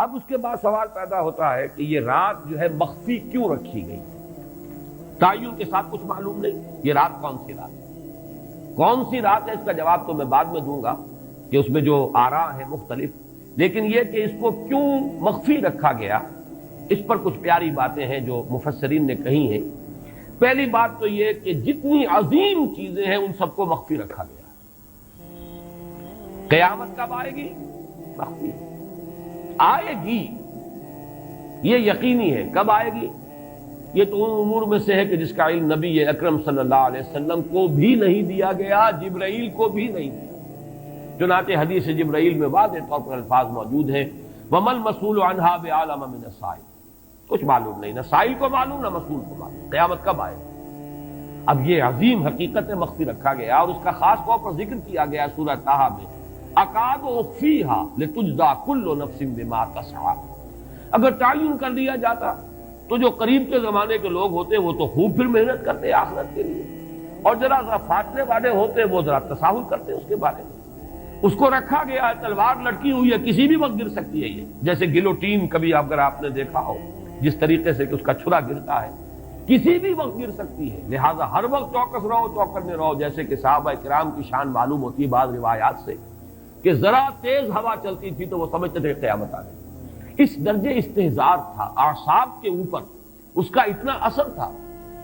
اب اس کے بعد سوال پیدا ہوتا ہے کہ یہ رات جو ہے مخفی کیوں رکھی گئی؟ تعین کے ساتھ کچھ معلوم نہیں یہ رات کون سی رات ہے، کون سی رات ہے، اس کا جواب تو میں بعد میں دوں گا کہ اس میں جو آراء ہیں مختلف، لیکن یہ کہ اس کو کیوں مخفی رکھا گیا اس پر کچھ پیاری باتیں ہیں جو مفسرین نے کہی ہیں۔ پہلی بات تو یہ کہ جتنی عظیم چیزیں ہیں ان سب کو مخفی رکھا گیا۔ قیامت کب آئے گی؟ مخفی آئے گی، یہ یقینی ہے۔ کب آئے گی؟ یہ تو ان امور میں سے ہے کہ جس کا علم نبی اکرم صلی اللہ علیہ وسلم کو بھی نہیں دیا گیا، جبرائیل کو بھی نہیں دیا۔ چنانچہ حدیث جبرائیل میں واضح طور پر الفاظ موجود ہیں وَمَا الْمَسْئُولُ عَنْهَا بِأَعْلَمَ مِنَ السَّائِلِ، کچھ معلوم نہیں، نہ سائل کو معلوم نہ مسئول کو معلوم قیامت کب آئے گی۔ اب یہ عظیم حقیقت مخفی رکھا گیا اور اس کا خاص طور پر ذکر کیا گیا سورہ طٰہٰ میں، اکاد اخفیھا لتجزی کل نفس بما تسعی۔ اگر تعین کر دیا جاتا تو جو قریب کے زمانے کے لوگ ہوتے وہ تو خوب پھر محنت کرتے آخرت کے لیے، اور ذرا فاصلے والے ہوتے وہ ذرا تساہل کرتے اس کے بارے میں۔ اس کو رکھا گیا ہے، تلوار لٹکی ہوئی ہے، کسی بھی وقت گر سکتی ہے، یہ جیسے گلوٹین کبھی اگر آپ نے دیکھا ہو جس طریقے سے کہ اس کا چھرا گرتا ہے، کسی بھی وقت گر سکتی ہے، لہذا ہر وقت چوکس رہو، چوکس میں رہو، جیسے کہ صحابہ کرام کی شان معلوم ہوتی ہے بعض روایات سے کہ ذرا تیز ہوا چلتی تھی تو وہ سمجھتے تھے کہ قیامت آ گئی۔ اس درجے استحضار تھا اعصاب کے اوپر، اس کا اتنا اثر تھا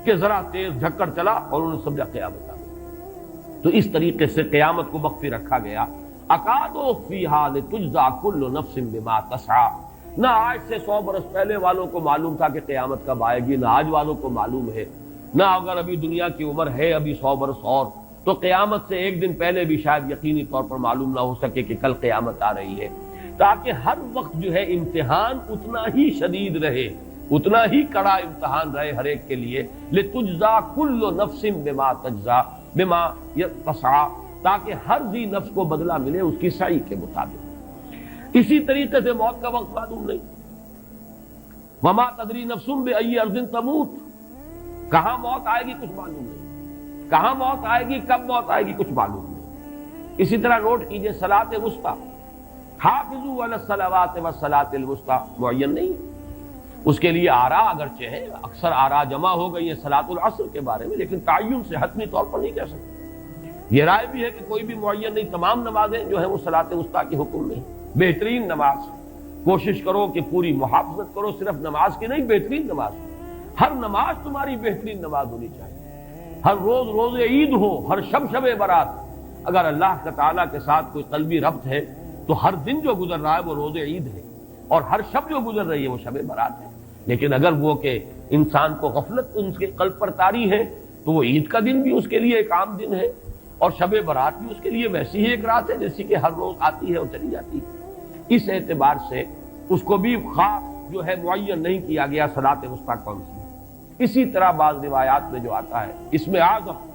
کہ ذرا تیز جھکڑ چلا اور انہوں نے سمجھا قیامت آ گئی۔ تو اس طریقے سے قیامت کو مخفی رکھا گیا۔ اکاد اخفیھا لتجزی کل نفس بما تسعی۔ نہ آج سے 100 برس پہلے والوں کو معلوم تھا کہ قیامت کب آئے گی، نہ آج والوں کو معلوم ہے، نہ اگر ابھی دنیا کی عمر ہے ابھی 100 برس اور تو قیامت سے ایک دن پہلے بھی شاید یقینی طور پر معلوم نہ ہو سکے کہ کل قیامت آ رہی ہے، تاکہ ہر وقت جو ہے امتحان اتنا ہی شدید رہے، اتنا ہی کڑا امتحان رہے ہر ایک کے لیے۔ لتجزی کل نفس بما تجزی بما تسعی، تاکہ ہر ذی نفس کو بدلہ ملے اس کی سعی کے مطابق۔ اسی طریقے سے موت کا وقت معلوم نہیں، وما تدری نفس بأی ارض تموت، کہاں موت آئے گی کچھ معلوم نہیں، کہاں موت آئے گی، کب موت آئے گی کچھ معلوم نہیں۔ اسی طرح نوٹ کیجئے صلاۃ وسطیٰ، حافظوا علی الصلوات والصلاۃ الوسطیٰ معین نہیں، اس کے لیے آراء اگرچہ ہے، اکثر آراء جمع ہو گئی ہے صلاۃ العصر کے بارے میں، لیکن تعین سے حتمی طور پر نہیں کہہ سکتے۔ یہ رائے بھی ہے کہ کوئی بھی معین نہیں، تمام نمازیں جو ہیں وہ صلاۃ وسطیٰ کے حکم میں، بہترین نماز، کوشش کرو کہ پوری محافظت کرو، صرف نماز کی نہیں، بہترین نماز، ہر نماز تمہاری بہترین نماز ہونی چاہیے، ہر روز روز عید ہو، ہر شب شب برات۔ اگر اللہ تعالیٰ کے ساتھ کوئی قلبی ربط ہے تو ہر دن جو گزر رہا ہے وہ روز عید ہے، اور ہر شب جو گزر رہی ہے وہ شب برات ہے۔ لیکن اگر وہ کہ انسان کو غفلت ان کے قلب پر طاری ہے تو وہ عید کا دن بھی اس کے لیے ایک عام دن ہے، اور شب برات بھی اس کے لیے ویسی ہی ایک رات ہے جیسی کہ ہر روز آتی ہے اور چلی جاتی ہے۔ اس اعتبار سے اس کو بھی خاص جو ہے معین نہیں کیا گیا صلاۃ وسطیٰ کون سی ہے۔ اسی طرح بعض روایات میں جو آتا ہے اسم اعظم،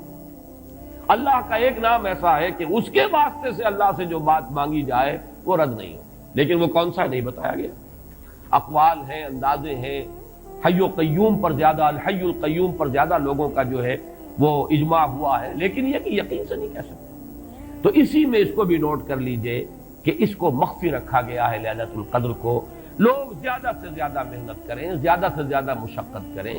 اللہ کا ایک نام ایسا ہے کہ اس کے واسطے سے اللہ سے جو بات مانگی جائے وہ رد نہیں ہو، لیکن وہ کون سا نہیں بتایا گیا۔ اقوال ہیں، اندازے ہیں، حی و قیوم پر زیادہ، الحی القیوم پر زیادہ لوگوں کا جو ہے وہ اجماع ہوا ہے، لیکن یہ کہ یقین سے نہیں کہہ سکتے۔ تو اسی میں اس کو بھی نوٹ کر لیجئے کہ اس کو مخفی رکھا گیا ہے لیلۃ القدر کو۔ لوگ زیادہ سے زیادہ محنت کریں، زیادہ سے زیادہ مشقت کریں،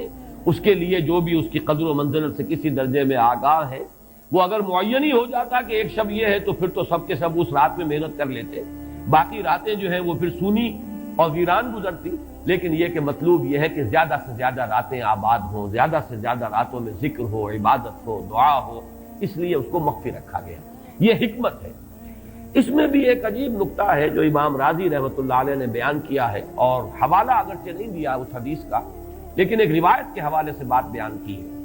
اس کے لیے جو بھی اس کی قدر و منزلت سے کسی درجے میں آگاہ ہے، وہ اگر معین ہی ہو جاتا کہ ایک شب یہ ہے تو پھر تو سب کے سب اس رات میں محنت کر لیتے، باقی راتیں جو ہیں وہ پھر سونی اور ویران گزرتی۔ لیکن یہ کہ مطلوب یہ ہے کہ زیادہ سے زیادہ راتیں آباد ہوں، زیادہ سے زیادہ راتوں میں ذکر ہو، عبادت ہو، دعا ہو، اس لیے اس کو مخفی رکھا گیا، یہ حکمت ہے۔ اس میں بھی ایک عجیب نکتہ ہے جو امام راضی رحمۃ اللہ علیہ نے بیان کیا ہے، اور حوالہ اگرچہ نہیں دیا اس حدیث کا، لیکن ایک روایت کے حوالے سے بات بیان کی ہے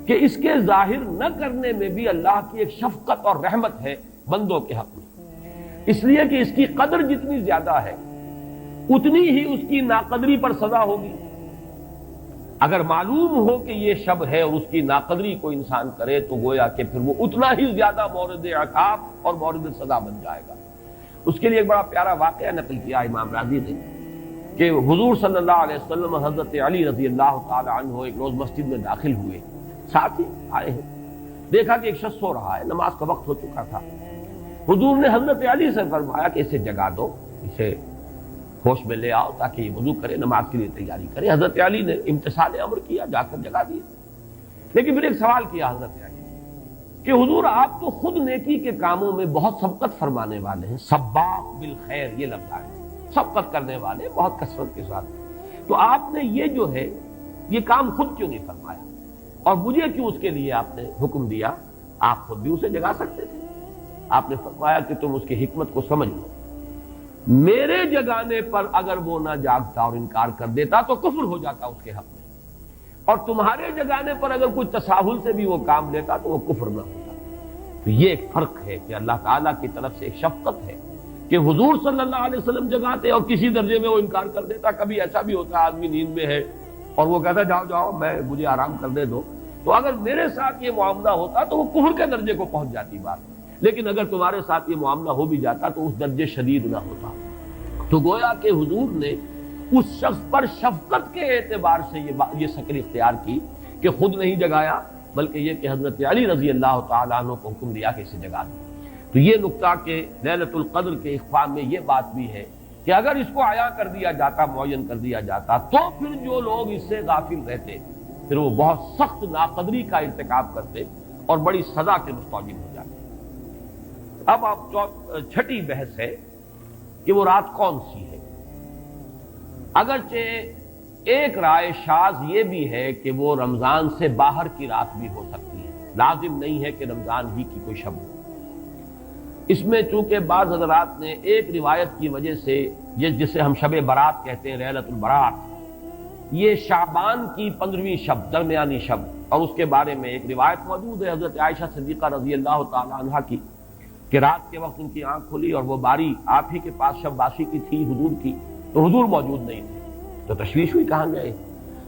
کہ اس کے ظاہر نہ کرنے میں بھی اللہ کی ایک شفقت اور رحمت ہے بندوں کے حق میں، اس لیے کہ اس کی قدر جتنی زیادہ ہے اتنی ہی اس کی ناقدری پر سزا ہوگی۔ اگر معلوم ہو کہ یہ شب ہے اور اس کی ناقدری کو انسان کرے تو گویا کہ پھر وہ اتنا ہی زیادہ مورد عقاب اور مورد سزا بن جائے گا۔ اس کے لیے ایک بڑا پیارا واقعہ نقل کیا امام راضی نے کہ حضور صلی اللہ علیہ وسلم حضرت علی رضی اللہ تعالی عنہ ایک روز مسجد میں داخل ہوئے، ساتھ ہی آئے ہیں، دیکھا کہ ایک شخص سو رہا ہے، نماز کا وقت ہو چکا تھا۔ حضور نے حضرت علی سے فرمایا کہ اسے جگا دو، اسے ہوش میں لے آؤ تاکہ یہ وضو کرے، نماز کے لیے تیاری کرے۔ حضرت علی نے امتثال امر کیا، جا کر جگا دیا۔ لیکن پھر ایک سوال کیا حضرت علی نے کہ حضور آپ تو خود نیکی کے کاموں میں بہت سبقت فرمانے والے ہیں، سباق بالخیر یہ لفظ ہے، سبقت کرنے والے بہت کثرت کے ساتھ، تو آپ نے یہ جو ہے یہ کام خود کیوں نہیں فرمایا اور مجھے کیوں اس کے لیے آپ نے حکم دیا؟ آپ خود بھی اسے جگا سکتے تھے۔ آپ نے فرمایا کہ تم اس کی حکمت کو سمجھ لو، میرے جگانے پر اگر وہ نہ جاگتا اور انکار کر دیتا تو کفر ہو جاتا اس کے حق میں، اور تمہارے جگانے پر اگر کوئی تساہل سے بھی وہ کام لیتا تو وہ کفر نہ ہوتا۔ تو یہ ایک فرق ہے کہ اللہ تعالیٰ کی طرف سے ایک شفقت ہے کہ حضور صلی اللہ علیہ وسلم جگاتے اور کسی درجے میں وہ انکار کر دیتا۔ کبھی ایسا بھی ہوتا ہے آدمی نیند میں ہے اور وہ کہتا جاؤ جاؤ مجھے آرام کرنے دو، تو اگر میرے ساتھ یہ معاملہ ہوتا تو وہ کفر کے درجے کو پہنچ جاتی بات، لیکن اگر تمہارے ساتھ یہ معاملہ ہو بھی جاتا تو اس درجے شدید نہ ہوتا۔ تو گویا کہ حضور نے اس شخص پر شفقت کے اعتبار سے یہ شکل اختیار کی کہ خود نہیں جگایا، بلکہ یہ کہ حضرت علی رضی اللہ تعالیٰ عنہ کو حکم دیا کہ اسے جگا دو۔ تو یہ نقطہ کہ لیلۃ القدر کے اخفاء میں یہ بات بھی ہے کہ اگر اس کو عیاں کر دیا جاتا، معین کر دیا جاتا، تو پھر جو لوگ اس سے غافل رہتے پھر وہ بہت سخت ناقدری کا ارتکاب کرتے اور بڑی سزا کے مستوجب ہو جاتے۔ اب چھٹی بحث ہے کہ وہ رات کون سی ہے۔ اگرچہ ایک رائے شاذ یہ بھی ہے کہ وہ رمضان سے باہر کی رات بھی ہو سکتی ہے، لازم نہیں ہے کہ رمضان ہی کی کوئی شب ہو۔ اس میں چونکہ بعض حضرات نے ایک روایت کی وجہ سے جسے ہم شب برات کہتے ہیں، لیلۃ البرات، یہ شعبان کی 15ویں شب، درمیانی شب، اور اس کے بارے میں ایک روایت موجود ہے حضرت عائشہ صدیقہ رضی اللہ تعالی عنہا کی کہ رات کے وقت ان کی آنکھ کھلی اور وہ باری آپ ہی کے پاس شب باسی کی تھی، حضور کی، تو حضور موجود نہیں تھے، تو تشویش ہوئی کہاں گئے؟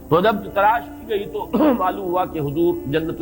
تو جب تلاش کی گئی تو معلوم ہوا کہ حضور جنت